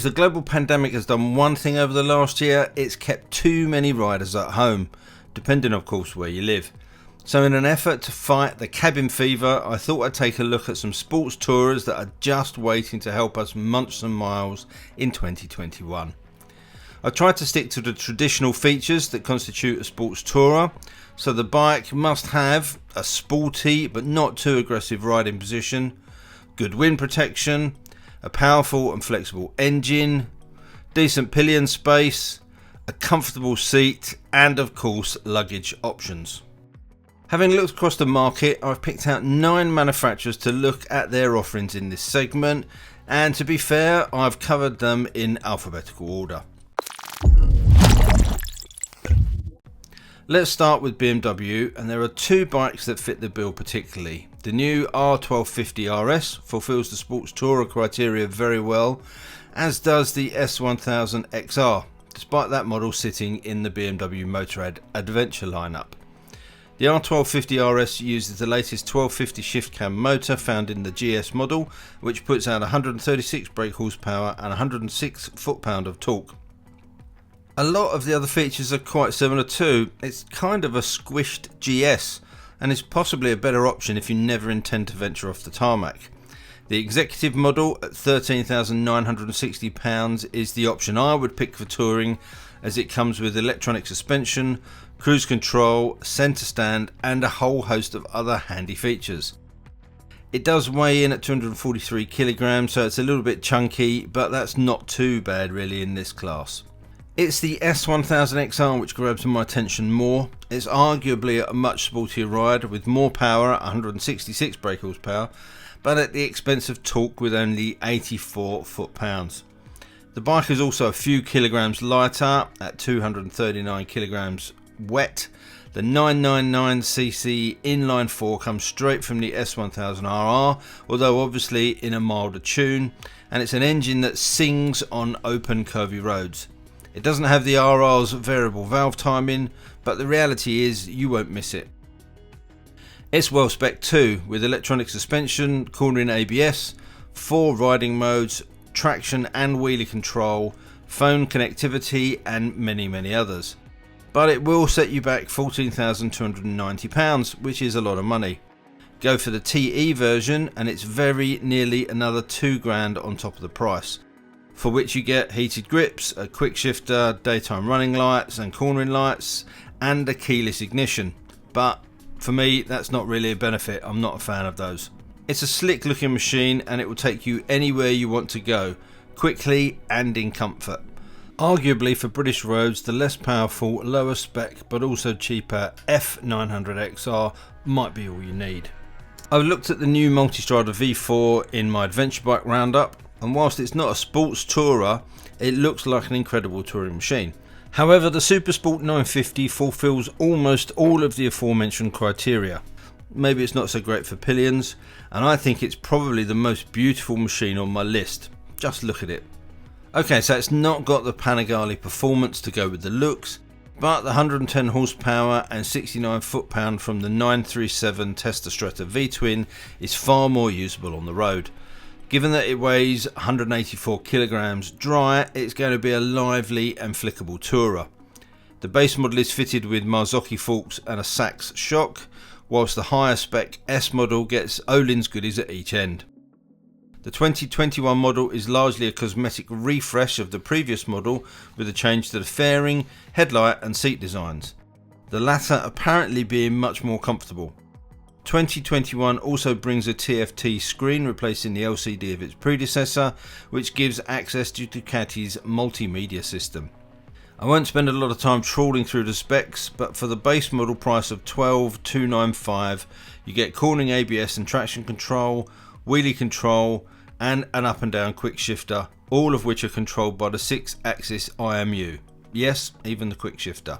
If the global pandemic has done one thing over the last year, it's kept too many riders at home, depending of course where you live. So in an effort to fight the cabin fever, I thought I'd take a look at some sports tourers that are just waiting to help us munch some miles in 2021. I tried to stick to the traditional features that constitute a sports tourer, so the bike must have a sporty but not too aggressive riding position, good wind protection, a powerful and flexible engine, decent pillion space, a comfortable seat, and of course luggage options. Having looked across the market, I've picked out 9 manufacturers to look at their offerings in this segment, and to be fair, I've covered them in alphabetical order. Let's start with BMW, and there are 2 bikes that fit the bill particularly. The new R1250RS fulfills the sports tourer criteria very well, as does the S1000XR, despite that model sitting in the BMW Motorrad Adventure lineup. The R1250RS uses the latest 1250 shift cam motor found in the GS model, which puts out 136 brake horsepower and 106 foot-pound of torque. A lot of the other features are quite similar too. It's kind of a squished GS, and is possibly a better option if you never intend to venture off the tarmac. The executive model at £13,960 is the option I would pick for touring, as it comes with electronic suspension, cruise control, centre stand, and a whole host of other handy features. It does weigh in at 243 kilograms, so it's a little bit chunky, but that's not too bad really in this class. It's the S1000XR which grabs my attention more. It's arguably a much sportier ride with more power at 166 brake horsepower, but at the expense of torque with only 84 foot-pounds. The bike is also a few kilograms lighter at 239 kilograms wet. The 999cc inline 4 comes straight from the S1000RR, although obviously in a milder tune, and it's an engine that sings on open curvy roads. It doesn't have the RR's variable valve timing, but the reality is you won't miss it. It's well spec'd too, with electronic suspension, cornering ABS, 4 riding modes, traction and wheelie control, phone connectivity, and many others. But it will set you back £14,290, which is a lot of money. Go for the TE version and it's very nearly another £2,000 on top of the price, for which you get heated grips, a quick shifter, daytime running lights and cornering lights, and a keyless ignition. But for me, that's not really a benefit. I'm not a fan of those. It's a slick looking machine and it will take you anywhere you want to go, quickly and in comfort. Arguably for British roads, the less powerful, lower spec but also cheaper F900XR might be all you need. I've looked at the new Multistrada V4 in my Adventure Bike Roundup, and whilst it's not a sports tourer, it looks like an incredible touring machine. However, the Supersport 950 fulfills almost all of the aforementioned criteria. Maybe it's not so great for pillions, and I think it's probably the most beautiful machine on my list. Just look at it. Okay, so it's not got the Panigale performance to go with the looks, but the 110 horsepower and 69 foot-pound from the 937 Testa Stretta V-twin is far more usable on the road. Given that it weighs 184 kilograms dry, it's going to be a lively and flickable tourer. The base model is fitted with Marzocchi forks and a Sachs shock, whilst the higher spec S model gets Öhlins goodies at each end. The 2021 model is largely a cosmetic refresh of the previous model, with a change to the fairing, headlight and seat designs, the latter apparently being much more comfortable. 2021 also brings a TFT screen replacing the LCD of its predecessor, which gives access to Ducati's multimedia system. I won't spend a lot of time trawling through the specs, but for the base model price of $12,295 you get cornering ABS and traction control, wheelie control and an up and down quick shifter, all of which are controlled by the 6-axis IMU. Yes, even the quick shifter.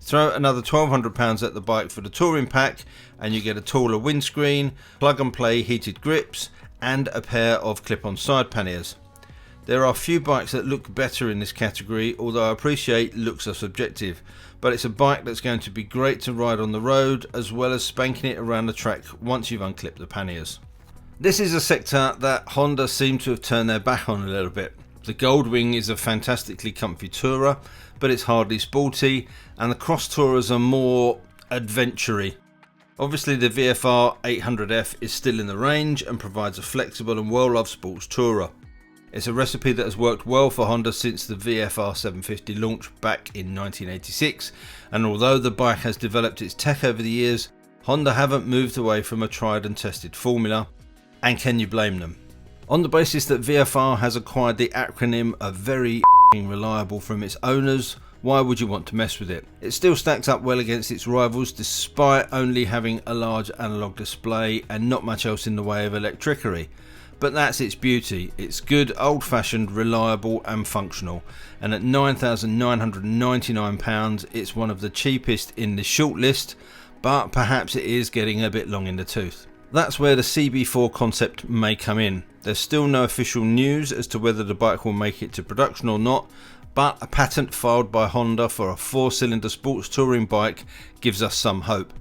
Throw another £1,200 at the bike for the touring pack and you get a taller windscreen, plug and play heated grips and a pair of clip-on side panniers. There are a few bikes that look better in this category, although I appreciate looks are subjective, but it's a bike that's going to be great to ride on the road as well as spanking it around the track once you've unclipped the panniers. This is a sector that Honda seem to have turned their back on a little bit. The Goldwing is a fantastically comfy tourer, but it's hardly sporty, and the cross tourers are more adventure-y. Obviously the VFR 800F is still in the range and provides a flexible and well-loved sports tourer. It's a recipe that has worked well for Honda since the VFR 750 launch back in 1986, and although the bike has developed its tech over the years, Honda haven't moved away from a tried and tested formula, and can you blame them? On the basis that VFR has acquired the acronym of very reliable from its owners, why would you want to mess with it? It still stacks up well against its rivals despite only having a large analogue display and not much else in the way of electricity. But that's its beauty. It's good, old-fashioned, reliable and functional, and at £9,999 it's one of the cheapest in the shortlist, but perhaps it is getting a bit long in the tooth. That's where the CB4 concept may come in. There's still no official news as to whether the bike will make it to production or not, but a patent filed by Honda for a 4-cylinder sports touring bike gives us some hope.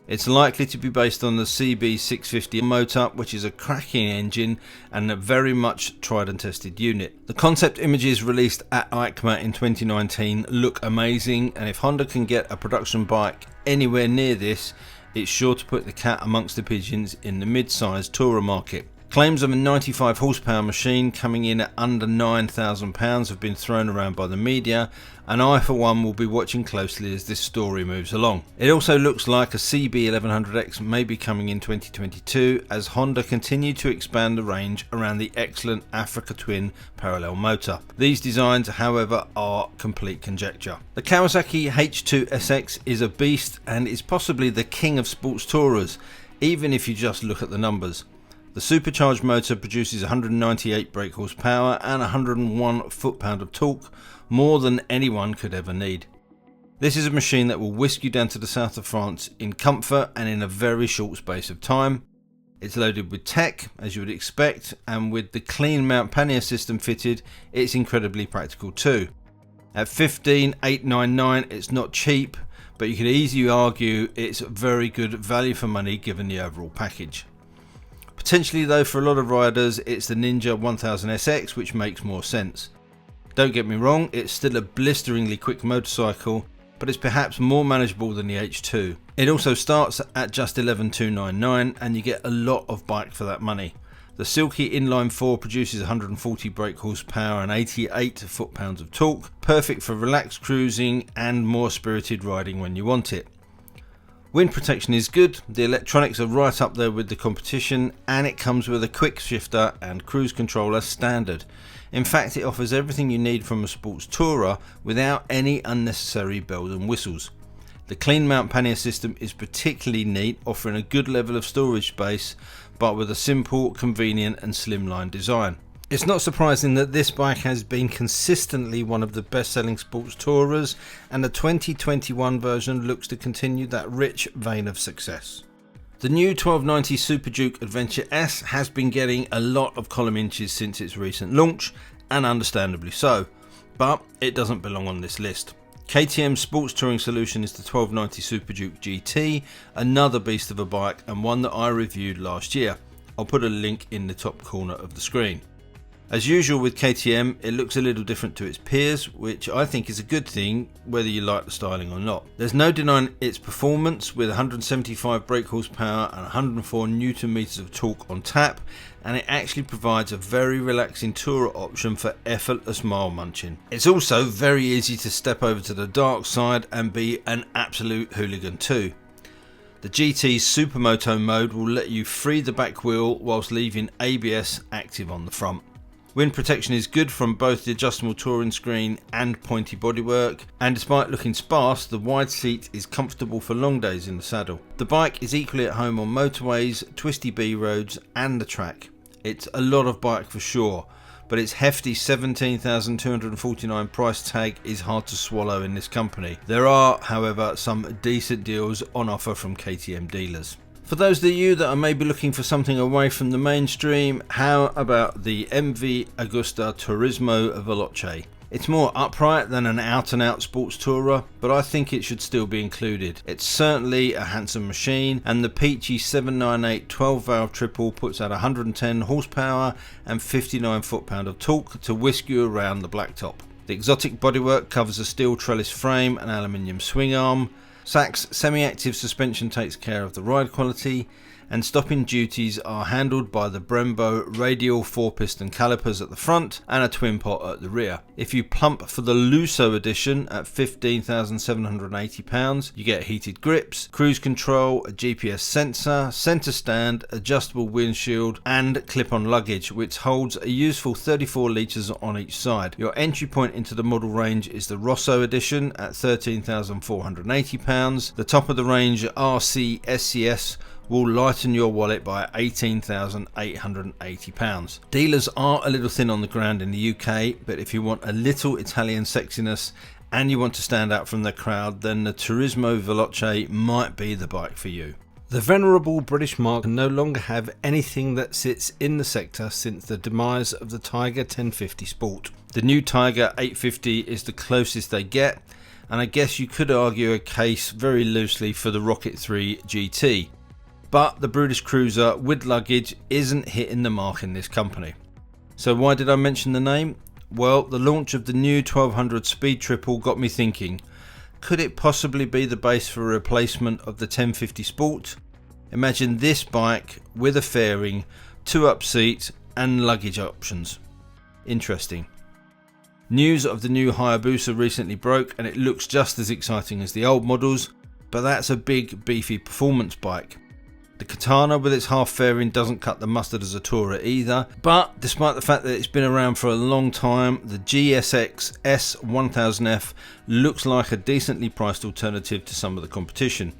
It's likely to be based on the CB650 motor, which is a cracking engine and a very much tried and tested unit. The concept images released at EICMA in 2019 look amazing, and if Honda can get a production bike anywhere near this, it's sure to put the cat amongst the pigeons in the mid-sized tourer market. Claims of a 95 horsepower machine coming in at under £9,000 have been thrown around by the media, and I for one will be watching closely as this story moves along. It also looks like a CB1100X may be coming in 2022 as Honda continue to expand the range around the excellent Africa Twin parallel motor. These designs, however, are complete conjecture. The Kawasaki H2SX is a beast and is possibly the king of sports tourers, even if you just look at the numbers. The supercharged motor produces 198 brake horsepower and 101 foot-pound of torque, more than anyone could ever need. This is a machine that will whisk you down to the south of France in comfort and in a very short space of time. It's loaded with tech, as you would expect, and with the clean mount pannier system fitted, it's incredibly practical too. At $15,899 it's not cheap, but you could easily argue it's very good value for money given the overall package. Potentially though, for a lot of riders, it's the Ninja 1000SX which makes more sense. Don't get me wrong, it's still a blisteringly quick motorcycle, but it's perhaps more manageable than the H2. It also starts at just $11,299 and you get a lot of bike for that money. The Silky Inline 4 produces 140 brake horsepower and 88 foot-pounds of torque, perfect for relaxed cruising and more spirited riding when you want it. Wind protection is good, the electronics are right up there with the competition, and it comes with a quick shifter and cruise controller standard. In fact, it offers everything you need from a sports tourer without any unnecessary bells and whistles. The clean mount pannier system is particularly neat, offering a good level of storage space, but with a simple, convenient and slimline design. It's not surprising that this bike has been consistently one of the best-selling sports tourers, and the 2021 version looks to continue that rich vein of success. The new 1290 Super Duke Adventure S has been getting a lot of column inches since its recent launch, and understandably so, but it doesn't belong on this list. KTM's sports touring solution is the 1290 Super Duke GT, another beast of a bike and one that I reviewed last year. I'll put a link in the top corner of the screen. As usual with KTM, it looks a little different to its peers, which I think is a good thing whether you like the styling or not. There's no denying its performance with 175 brake horsepower and 104 Newton meters of torque on tap, and it actually provides a very relaxing tourer option for effortless mile munching. It's also very easy to step over to the dark side and be an absolute hooligan too. The GT's Supermoto mode will let you free the back wheel whilst leaving ABS active on the front. Wind protection is good from both the adjustable touring screen and pointy bodywork, and despite looking sparse, the wide seat is comfortable for long days in the saddle. The bike is equally at home on motorways, twisty B roads and the track. It's a lot of bike for sure, but its hefty $17,249 price tag is hard to swallow in this company. There are, however, some decent deals on offer from KTM dealers. For those of you that are maybe looking for something away from the mainstream, how about the MV Agusta Turismo Veloce? It's more upright than an out-and-out sports tourer, but I think it should still be included. It's certainly a handsome machine, and the peachy 798 12-valve triple puts out 110 horsepower and 59 foot-pound of torque to whisk you around the blacktop. The exotic bodywork covers a steel trellis frame and aluminium swing arm. Sachs semi-active suspension takes care of the ride quality, and stopping duties are handled by the Brembo radial 4-piston calipers at the front and a twin pot at the rear. If you plump for the Lusso edition at £15,780, you get heated grips, cruise control, a GPS sensor, centre stand, adjustable windshield and clip-on luggage, which holds a useful 34 litres on each side. Your entry point into the model range is the Rosso edition at £13,480. The top of the range RC SCS will lighten your wallet by £18,880. Dealers are a little thin on the ground in the UK, but if you want a little Italian sexiness and you want to stand out from the crowd, then the Turismo Veloce might be the bike for you. The venerable British marque no longer have anything that sits in the sector since the demise of the Tiger 1050 Sport. The new Tiger 850 is the closest they get, and I guess you could argue a case very loosely for the Rocket 3 GT. But the British cruiser with luggage isn't hitting the mark in this company. So why did I mention the name? Well, the launch of the new 1200 Speed Triple got me thinking, could it possibly be the base for a replacement of the 1050 Sport? Imagine this bike with a fairing, 2-up seat and luggage options. Interesting. News of the new Hayabusa recently broke and it looks just as exciting as the old models, but that's a big beefy performance bike. The Katana with its half fairing doesn't cut the mustard as a tourer either, but despite the fact that it's been around for a long time, the GSX S1000F looks like a decently priced alternative to some of the competition.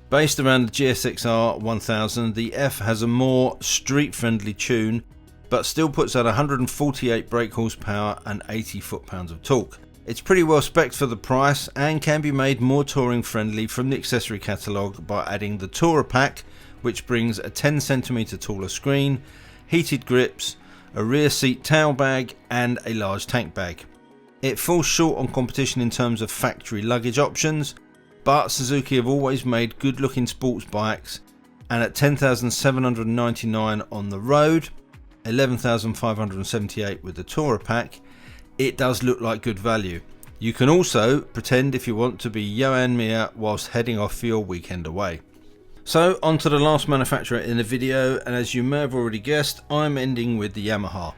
Based around the GSX-R 1000, the F has a more street-friendly tune, but still puts out 148 brake horsepower and 80 foot-pounds of torque. It's pretty well spec'd for the price and can be made more touring friendly from the accessory catalogue by adding the Tourer Pack, which brings a 10cm taller screen, heated grips, a rear seat tail bag and a large tank bag. It falls short on competition in terms of factory luggage options, but Suzuki have always made good looking sports bikes, and at $10,799 on the road, $11,578 with the Tourer Pack, it does look like good value. You can also pretend if you want to be Johan Mir whilst heading off for your weekend away. So on to the last manufacturer in the video, and as you may have already guessed, I'm ending with the Yamaha.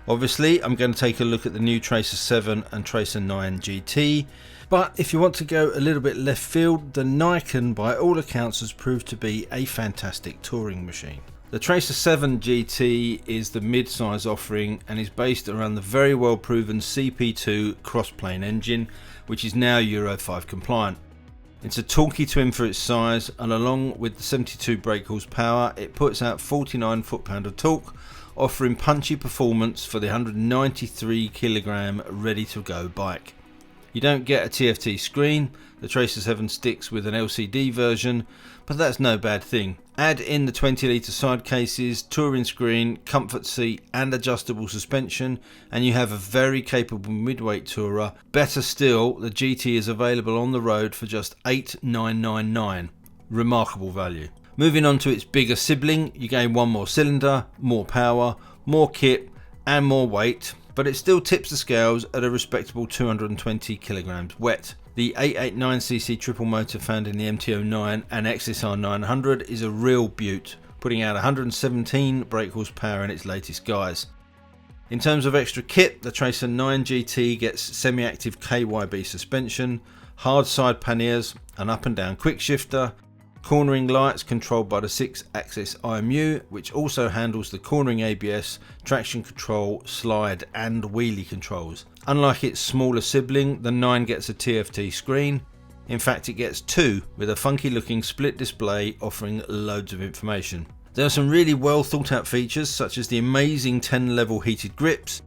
Obviously I'm going to take a look at the new Tracer 7 and Tracer 9 GT, but if you want to go a little bit left field, the Nikon by all accounts has proved to be a fantastic touring machine. The Tracer 7 GT is the mid-size offering and is based around the very well proven CP2 crossplane engine, which is now Euro 5 compliant. It's a talky twin for its size, and along with the 72 brake horsepower, it puts out 49 foot-pound of torque, offering punchy performance for the 193 kilogram ready-to-go bike. You don't get a TFT screen. The Tracer 7 sticks with an LCD version, but that's no bad thing. Add in the 20 litre side cases, touring screen, comfort seat and adjustable suspension, and you have a very capable midweight tourer. Better still, the GT is available on the road for just $8,999. Remarkable value. Moving on to its bigger sibling, you gain one more cylinder, more power, more kit and more weight, but it still tips the scales at a respectable 220 kilograms wet. The 889cc triple motor found in the MT-09 and XSR 900 is a real beaut, putting out 117 brake horsepower in its latest guise. In terms of extra kit, the Tracer 9 GT gets semi-active KYB suspension, hard side panniers, an up and down quick shifter, cornering lights controlled by the 6-axis IMU, which also handles the cornering ABS, traction control, slide and wheelie controls. Unlike its smaller sibling, the 9 gets a TFT screen. In fact, it gets two, with a funky looking split display offering loads of information. There are some really well thought out features, such as the amazing 10 level heated grips.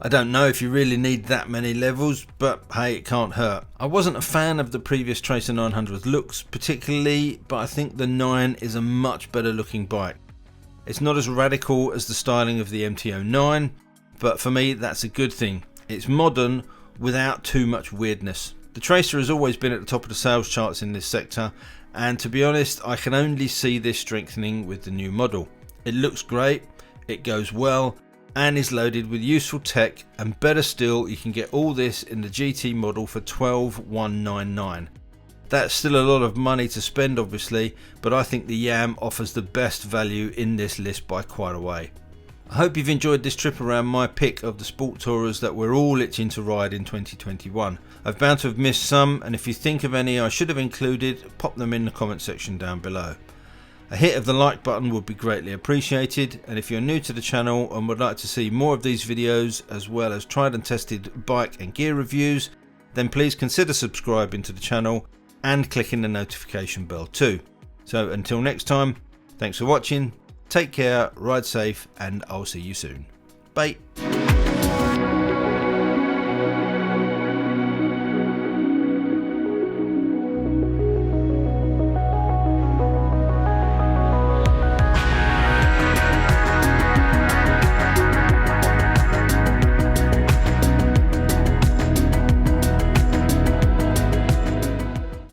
I don't know if you really need that many levels, but hey, it can't hurt. I wasn't a fan of the previous Tracer 900's looks particularly, but I think the 9 is a much better looking bike. It's not as radical as the styling of the MT-09, but for me that's a good thing. It's modern without too much weirdness. The Tracer has always been at the top of the sales charts in this sector, and to be honest, I can only see this strengthening with the new model. It looks great, it goes well, and is loaded with useful tech, and better still, you can get all this in the GT model for $12,199. That's still a lot of money to spend obviously, but I think the Yam offers the best value in this list by quite a way. I hope you've enjoyed this trip around my pick of the sport tourers that we're all itching to ride in 2021. I've bound to have missed some, and if you think of any I should have included, pop them in the comment section down below. A hit of the like button would be greatly appreciated, and if you're new to the channel and would like to see more of these videos as well as tried and tested bike and gear reviews, then please consider subscribing to the channel and clicking the notification bell too. So until next time, thanks for watching, take care, ride safe, and I'll see you soon. Bye.